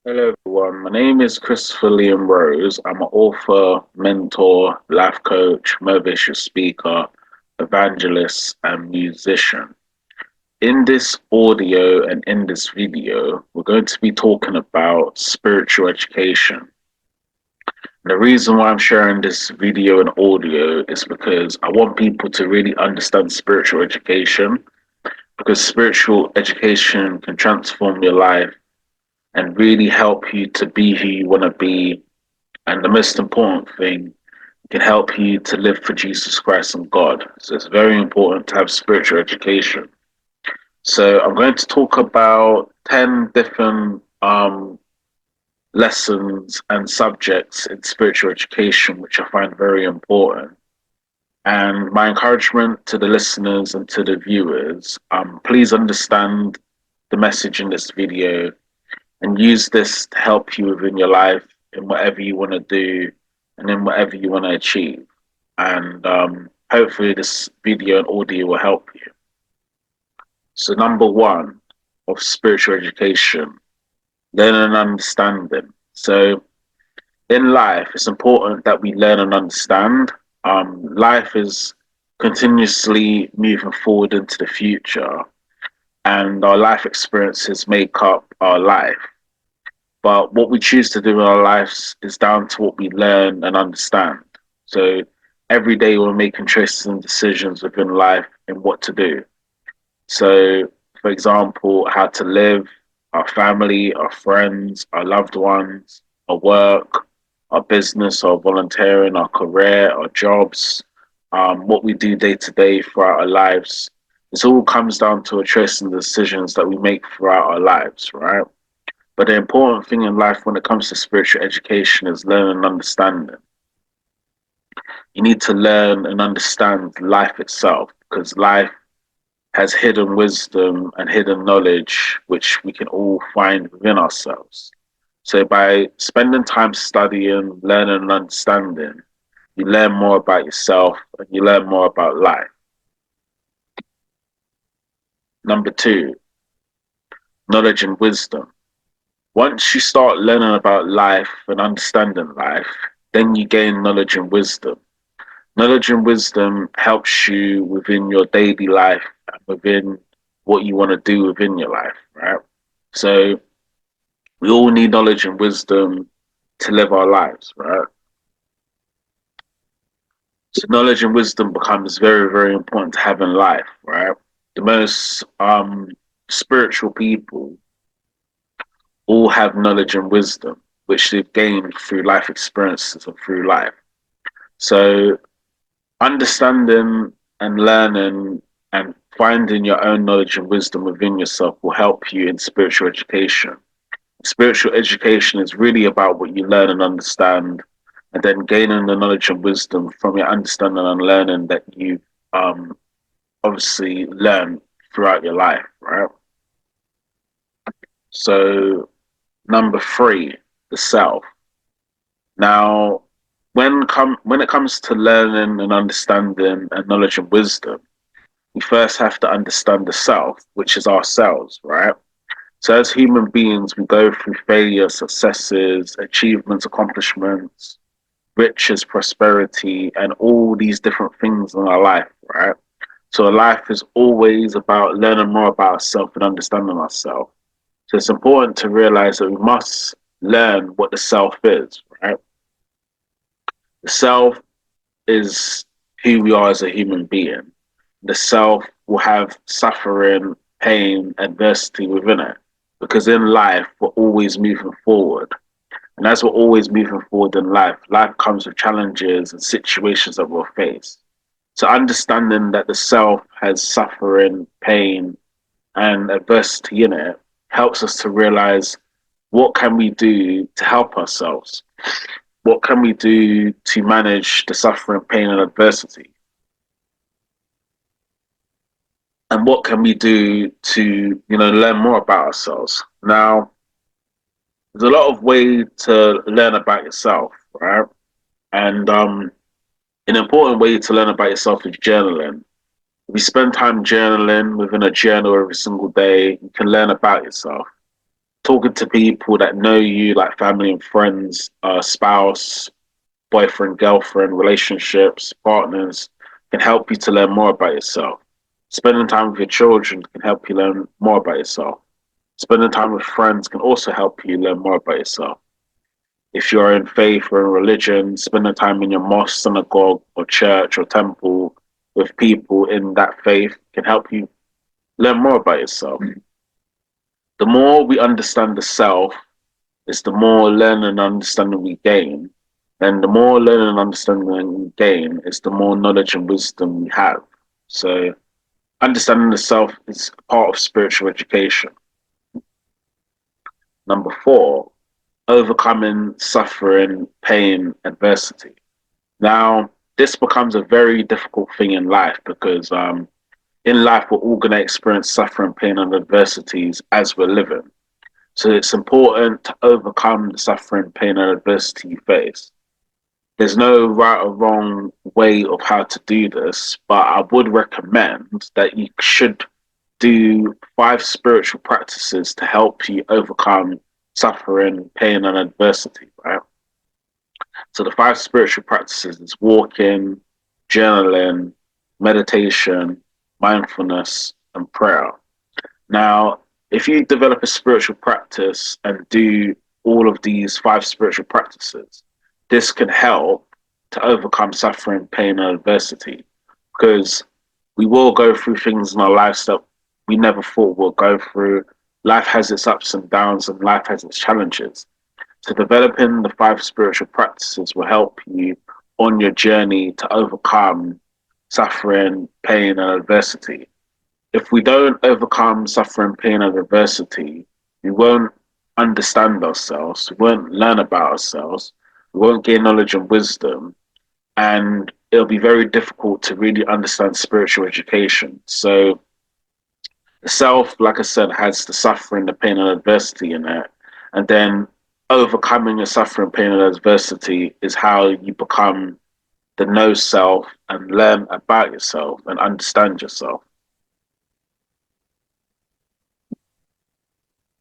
Hello, everyone. My name is Christopher Liam Rose. I'm an author, mentor, life coach, motivational speaker, evangelist, and musician. In this audio and in this video, we're going to be talking about spiritual education. The reason why I'm sharing this video and audio is because I want people to really understand spiritual education, because spiritual education can transform your life and really help you to be who you want to be. And the most important thing, can help you to live for Jesus Christ and God. So it's very important to have spiritual education. So I'm going to talk about 10 different lessons and subjects in spiritual education, which I find very important. And my encouragement to the listeners and to the viewers, please understand the message in this video and use this to help you within your life in whatever you want to do and in whatever you want to achieve. And hopefully, this video and audio will help you. So, number one of spiritual education, learning and understanding. So, in life, it's important that we learn and understand. Life is continuously moving forward into the future, and our life experiences make up our life. But what we choose to do in our lives is down to what we learn and understand. So every day we're making choices and decisions within life and what to do. So, for example, how to live, our family, our friends, our loved ones, our work, our business, our volunteering, our career, our jobs, what we do day to day throughout our lives. This all comes down to a choice and decisions that we make throughout our lives, right? But the important thing in life when it comes to spiritual education is learning and understanding. You need to learn and understand life itself, because life has hidden wisdom and hidden knowledge which we can all find within ourselves. So by spending time studying, learning and understanding, you learn more about yourself and you learn more about life. Number two, knowledge and wisdom. Once you start learning about life and understanding life, then you gain knowledge and wisdom. Knowledge and wisdom helps you within your daily life and within what you want to do within your life, right? So we all need knowledge and wisdom to live our lives, right? So knowledge and wisdom becomes very, very important to have in life, right? The most spiritual people all have knowledge and wisdom, which they've gained through life experiences and through life. So understanding and learning and finding your own knowledge and wisdom within yourself will help you in spiritual education. Spiritual education is really about what you learn and understand, and then gaining the knowledge and wisdom from your understanding and learning that you obviously learn throughout your life, right? So, number three, the self. Now, when it comes to learning and understanding and knowledge and wisdom, we first have to understand the self, which is ourselves, right? So as human beings, we go through failure, successes, achievements, accomplishments, riches, prosperity, and all these different things in our life, right? So life is always about learning more about ourselves and understanding ourselves. So it's important to realize that we must learn what the self is, right? The self is who we are as a human being. The self will have suffering, pain, adversity within it. Because in life, we're always moving forward. And as we're always moving forward in life, life comes with challenges and situations that we'll face. So understanding that the self has suffering, pain, and adversity in it helps us to realize what can we do to help ourselves? What can we do to manage the suffering, pain, and adversity? And what can we do to, learn more about ourselves? Now, there's a lot of way to learn about yourself, right? And an important way to learn about yourself is journaling. If you spend time journaling within a journal every single day, you can learn about yourself. talking to people that know you, like family and friends, spouse, boyfriend, girlfriend, relationships, partners, can help you to learn more about yourself. Spending time with your children can help you learn more about yourself. Spending time with friends can also help you learn more about yourself. If you're in faith or in religion, spending time in your mosque, synagogue, or church or temple with people in that faith can help you learn more about yourself. The more we understand the self, is the more learning and understanding we gain. And the more learning and understanding we gain, is the more knowledge and wisdom we have. So understanding the self is part of spiritual education. Number four, overcoming suffering, pain, adversity. Now, this becomes a very difficult thing in life because in life we're all going to experience suffering, pain, and adversities as we're living. So it's important to overcome the suffering, pain, and adversity you face. There's no right or wrong way of how to do this, but I would recommend that you should do 5 spiritual practices to help you overcome suffering, pain, and adversity, right? So the 5 spiritual practices is walking, journaling, meditation, mindfulness, and prayer. Now, if you develop a spiritual practice and do all of these 5 spiritual practices, this can help to overcome suffering, pain, and adversity because we will go through things in our lives that we never thought we'll go through. Life has its ups and downs, and life has its challenges. So, developing the 5 spiritual practices will help you on your journey to overcome suffering, pain, and adversity. If we don't overcome suffering, pain, and adversity, we won't understand ourselves, we won't learn about ourselves, we won't gain knowledge and wisdom, and it'll be very difficult to really understand spiritual education. So, the self, like I said, has the suffering, the pain, and adversity in it. And then overcoming the suffering, pain, and adversity is how you become the know self and learn about yourself and understand yourself.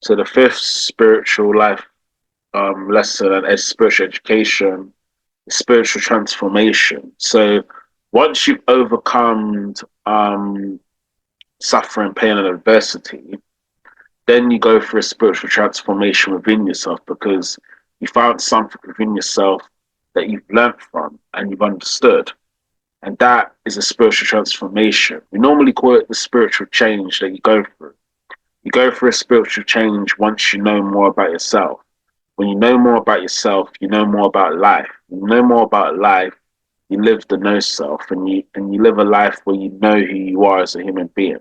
So the fifth spiritual life lesson is spiritual education, spiritual transformation. So once you've overcome suffering, pain, and adversity, then you go for a spiritual transformation within yourself because you found something within yourself that you've learned from and you've understood. And that is a spiritual transformation. We normally call it the spiritual change that you go through. You go through a spiritual change once you know more about yourself. When you know more about yourself, you know more about life. When you know more about life, you live the know self and you live a life where you know who you are as a human being.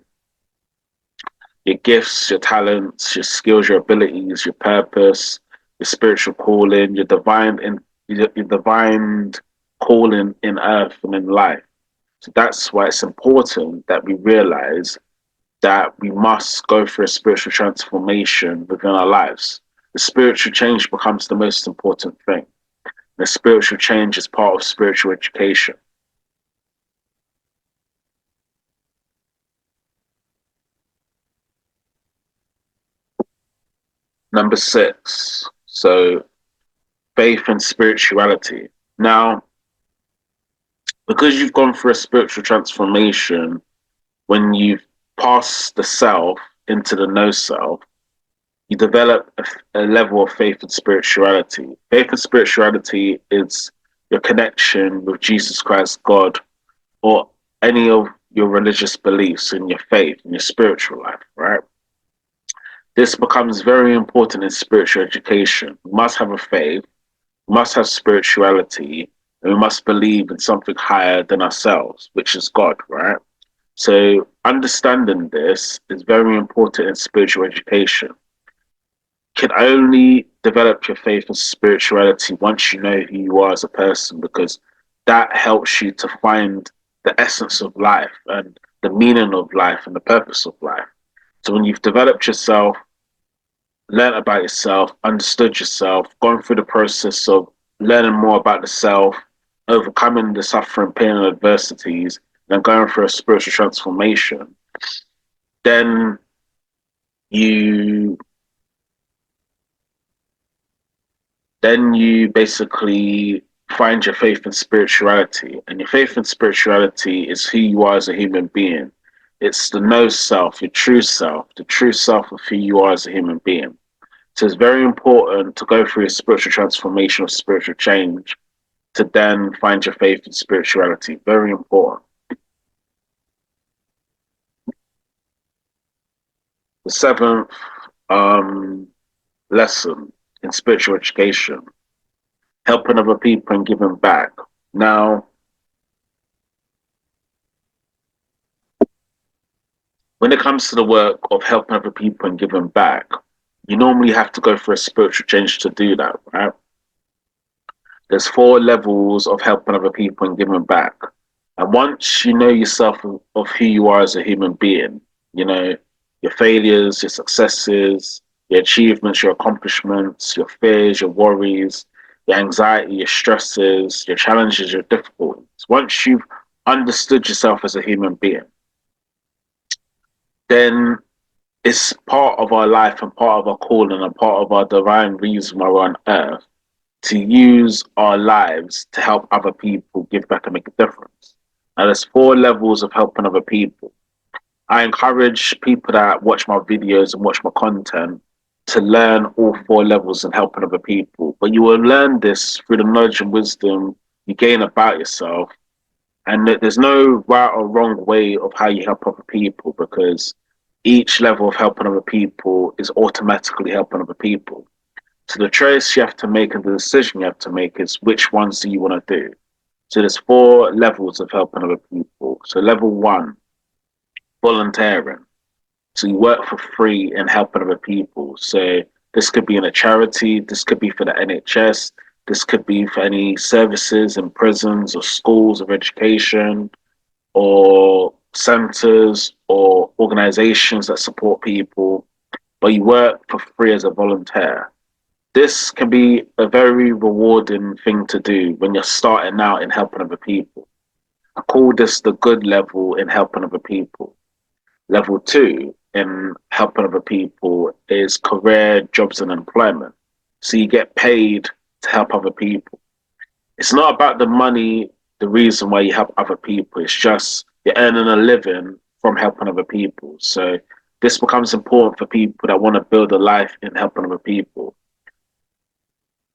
Your gifts, your talents, your skills, your abilities, your purpose, your spiritual calling, your divine calling in earth and in life. So that's why it's important that we realize that we must go through a spiritual transformation within our lives. The spiritual change becomes the most important thing. The spiritual change is part of spiritual education. Number 6. So faith and spirituality. Now, because you've gone through a spiritual transformation, when you've passed the self into the no self, you develop a level of faith and spirituality. Faith and spirituality is your connection with Jesus Christ, God, or any of your religious beliefs in your faith, in your spiritual life, right? This becomes very important in spiritual education. We must have a faith, we must have spirituality, and we must believe in something higher than ourselves, which is God, right? So understanding this is very important in spiritual education. You can only develop your faith and spirituality once you know who you are as a person, because that helps you to find the essence of life and the meaning of life and the purpose of life. So when you've developed yourself, learned about yourself, understood yourself, gone through the process of learning more about the self, overcoming the suffering, pain, and adversities, and going through a spiritual transformation, then you Then you basically find your faith in spirituality. And your faith in spirituality is who you are as a human being. It's the no self, your true self, the true self of who you are as a human being. So it's very important to go through a spiritual transformation or spiritual change to then find your faith in spirituality. Very important. The seventh um, lesson in spiritual education, helping other people and giving back. Now, when it comes to the work of helping other people and giving back, you normally have to go through a spiritual change to do that, right? There's four levels of helping other people and giving back. And once you know yourself of who you are as a human being, you know, your failures, your successes, your achievements, your accomplishments, your fears, your worries, your anxiety, your stresses, your challenges, your difficulties. Once you've understood yourself as a human being, then it's part of our life and part of our calling and part of our divine reason why we're on earth to use our lives to help other people give back and make a difference. Now, there's four levels of helping other people. I encourage people that watch my videos and watch my content to learn all four levels in helping other people. But you will learn this through the knowledge and wisdom you gain about yourself. And there's no right or wrong way of how you help other people because each level of helping other people is automatically helping other people. So the choice you have to make and the decision you have to make is which ones do you want to do. So there's four levels of helping other people. So level one, volunteering. So you work for free and helping other people. So this could be in a charity, this could be for the NHS, this could be for any services in prisons or schools of education or centers or organizations that support people, but you work for free as a volunteer. This can be a very rewarding thing to do when you're starting out in helping other people. I call this the good level in helping other people. Level two in helping other people is career, jobs, and employment. So you get paid to help other people. It's not about the money, the reason why you help other people. It's just you're earning a living from helping other people. So this becomes important for people that want to build a life in helping other people.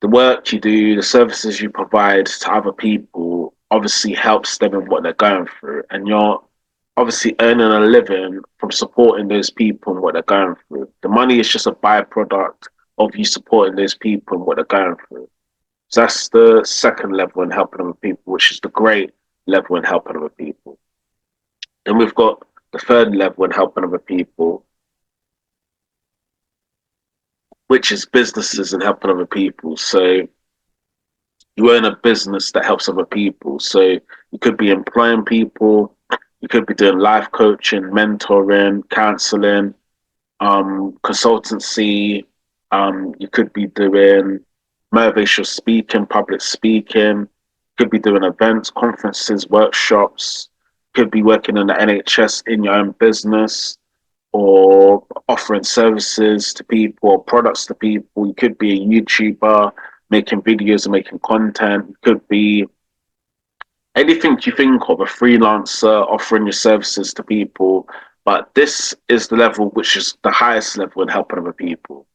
The work you do, the services you provide to other people obviously helps them in what they're going through. And you're obviously earning a living from supporting those people and what they're going through. The money is just a byproduct of you supporting those people and what they're going through. So that's the second level in helping other people, which is the great level in helping other people. Then we've got the third level in helping other people, which is businesses and helping other people. So you own a business that helps other people. So you could be employing people, you could be doing life coaching, mentoring, counseling, consultancy. You could be doing motivational speaking, public speaking. Could be doing events, conferences, workshops. Could be working in the NHS in your own business or offering services to people or products to people. You could be a YouTuber making videos and making content. You could be anything you think of, a freelancer offering your services to people. But this is the level which is the highest level in helping other people.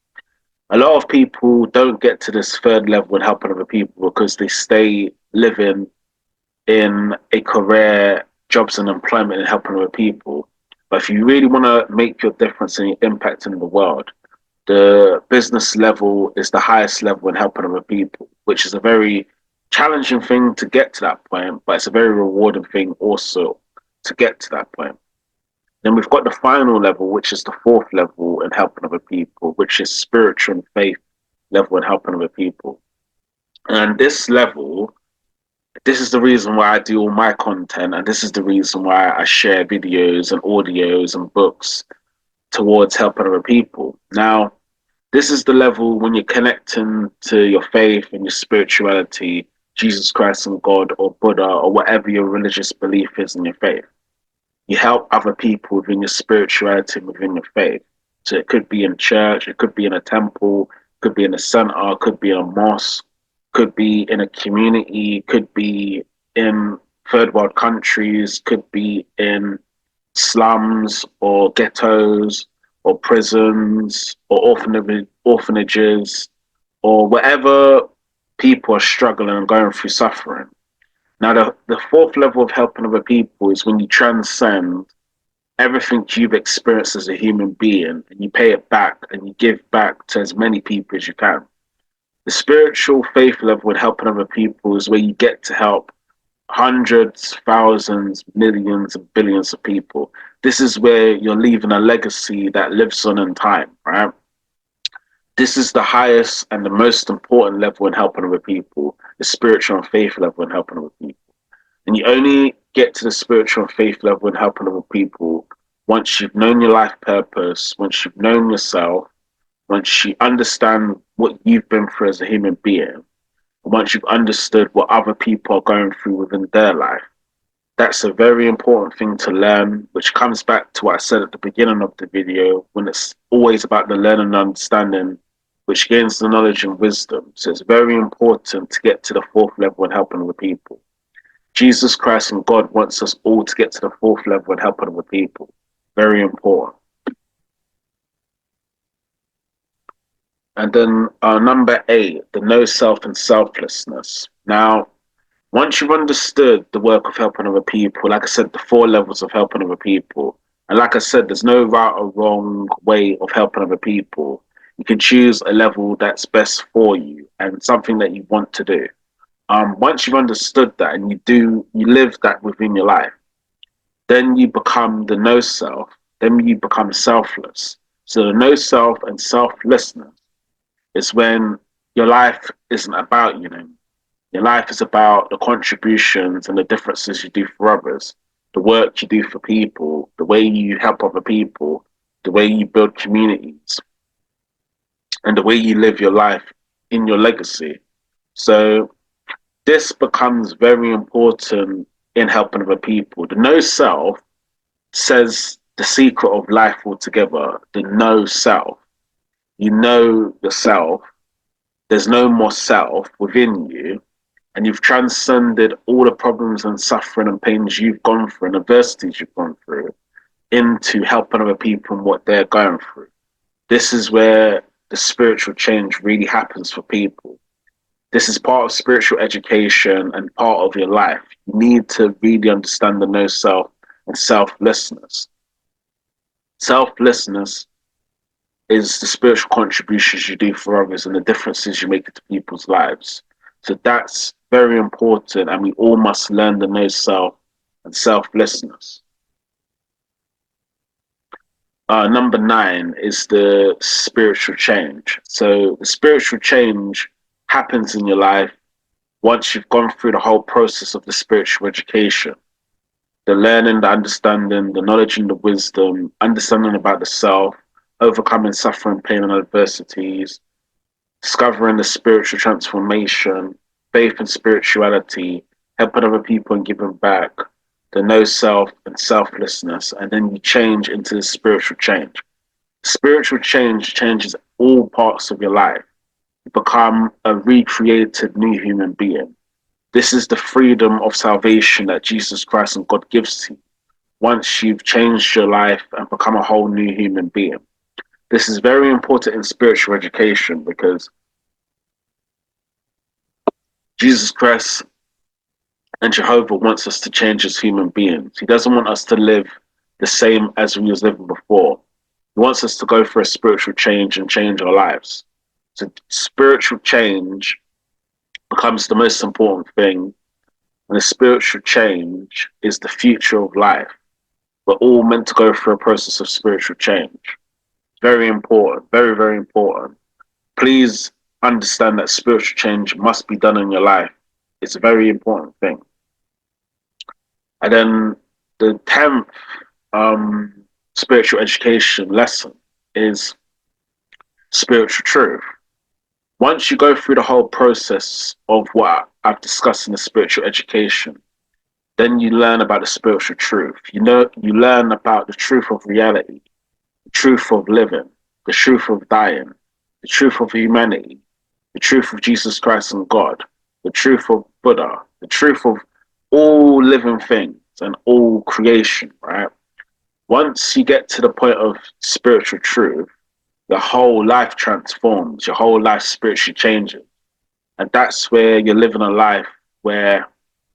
A lot of people don't get to this third level in helping other people because they stay living in a career, jobs and employment and helping other people. But if you really want to make your difference and your impact in the world, the business level is the highest level in helping other people, which is a very challenging thing to get to that point, but it's a very rewarding thing also to get to that point. Then we've got the final level, which is the fourth level in helping other people, which is spiritual and faith level in helping other people. And this level, this is the reason why I do all my content, and this is the reason why I share videos and audios and books towards helping other people. Now, this is the level when you're connecting to your faith and your spirituality, Jesus Christ and God or Buddha or whatever your religious belief is in your faith. You help other people within your spirituality, within your faith. So it could be in church, it could be in a temple, could be in a center, could be in a mosque, could be in a community, could be in third world countries, could be in slums or ghettos or prisons or orphanages or wherever people are struggling and going through suffering. Now, the fourth level of helping other people is when you transcend everything you've experienced as a human being and you pay it back and you give back to as many people as you can. The spiritual faith level with helping other people is where you get to help hundreds, thousands, millions, and billions of people. This is where you're leaving a legacy that lives on in time, right? This is the highest and the most important level in helping other people, the spiritual and faith level in helping other people. And you only get to the spiritual and faith level in helping other people once you've known your life purpose, once you've known yourself, once you understand what you've been through as a human being, once you've understood what other people are going through within their life. That's a very important thing to learn, which comes back to what I said at the beginning of the video, when it's always about the learning and understanding, which gains the knowledge and wisdom. So it's very important to get to the fourth level and helping other people. Jesus Christ and God wants us all to get to the fourth level and helping other people. Very important. And then number 8, the no self and selflessness. Now, once you've understood the work of helping other people, like I said, the 4 levels of helping other people, and like I said, there's no right or wrong way of helping other people. You can choose a level that's best for you and something that you want to do. Once you've understood that and you live that within your life, then you become the no self, then you become selfless. So the no self and selflessness is when your life isn't about you anymore. Your life is about the contributions and the differences you do for others, the work you do for people, the way you help other people, the way you build communities, and the way you live your life in your legacy. So this becomes very important in helping other people. The no self says the secret of life altogether, the no self. You know yourself. There's no more self within you, and you've transcended all the problems and suffering and pains you've gone through and adversities you've gone through into helping other people and what they're going through. This is where the spiritual change really happens for people. This is part of spiritual education and part of your life. You need to really understand the no self and selflessness. Selflessness is the spiritual contributions you do for others and the differences you make into people's lives. So that's very important, and we all must learn the no self and selflessness. Number 9 is the spiritual change. So the spiritual change happens in your life once you've gone through the whole process of the spiritual education, the learning, the understanding, the knowledge and the wisdom, understanding about the self, overcoming suffering, pain and adversities, discovering the spiritual transformation, faith and spirituality, helping other people and giving back, the no self and selflessness, and then you change into the spiritual change. Spiritual change changes all parts of your life. You become a recreated new human being. This is the freedom of salvation that Jesus Christ and God gives to you once you've changed your life and become a whole new human being. This is very important in spiritual education because Jesus Christ and Jehovah wants us to change as human beings. He doesn't want us to live the same as we was living before. He wants us to go for a spiritual change and change our lives. So spiritual change becomes the most important thing. And the spiritual change is the future of life. We're all meant to go through a process of spiritual change. Very important, very, very important. Please understand that spiritual change must be done in your life. It's a very important thing. And then the 10th spiritual education lesson is spiritual truth. Once you go through the whole process of what I've discussed in the spiritual education, then you learn about the spiritual truth. You learn about the truth of reality, the truth of living, the truth of dying, the truth of humanity, the truth of Jesus Christ and God, the truth of Buddha, the truth of all living things and all creation, right? Once you get to the point of spiritual truth, your whole life transforms, your whole life spiritually changes. And that's where you're living a life where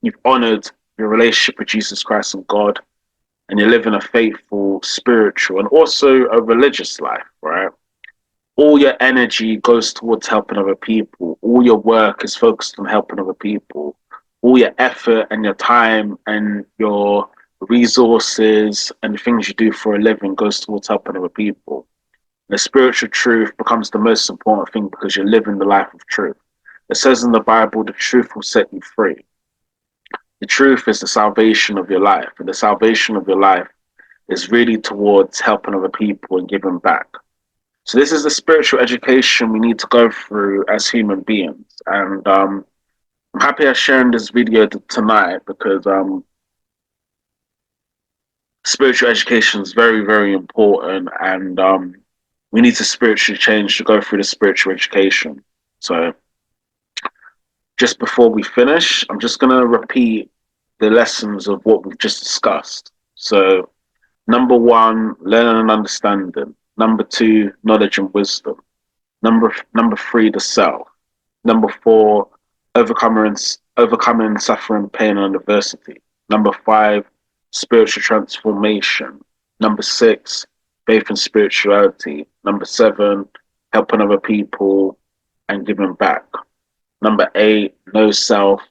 you've honored your relationship with Jesus Christ and God, and you're living a faithful, spiritual, and also a religious life, right? All your energy goes towards helping other people. All your work is focused on helping other people. All your effort and your time and your resources and the things you do for a living goes towards helping other people. The spiritual truth becomes the most important thing because you're living the life of truth. It says in the Bible, the truth will set you free. The truth is the salvation of your life, and the salvation of your life is really towards helping other people and giving back. So this is the spiritual education we need to go through as human beings. And I'm happy I'm sharing this video tonight because spiritual education is very, very important, and we need to spiritually change to go through the spiritual education. So just before we finish, I'm just going to repeat the lessons of what we've just discussed. So number one, learning and understanding. Number two, knowledge and wisdom. Number three, the self. Number four, overcoming suffering, pain, and adversity. Number five, spiritual transformation. Number six, faith and spirituality. Number seven, helping other people and giving back. Number eight, no self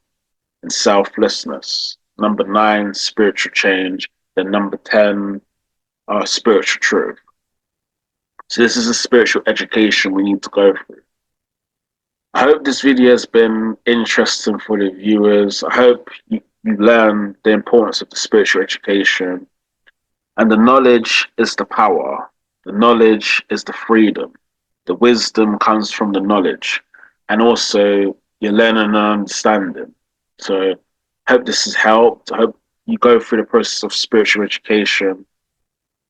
and selflessness. Number nine, spiritual change. Then number 10, spiritual truth. So this is a spiritual education we need to go through. I hope this video has been interesting for the viewers. I hope you learn the importance of the spiritual education. And the knowledge is the power. The knowledge is the freedom. The wisdom comes from the knowledge. And also, you're learning and understanding. So I hope this has helped. I hope you go through the process of spiritual education.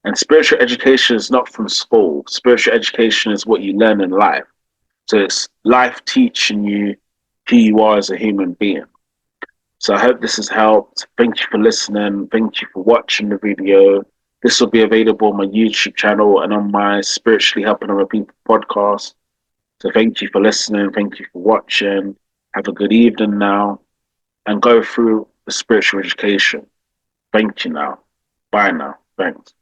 And spiritual education is not from school. Spiritual education is what you learn in life. So it's life teaching you who you are as a human being. So I hope this has helped. Thank you for listening. Thank you for watching the video. This will be available on my YouTube channel and on my Spiritually Helping Other People podcast. So thank you for listening. Thank you for watching. Have a good evening now and go through the spiritual education. Thank you now. Bye now. Thanks.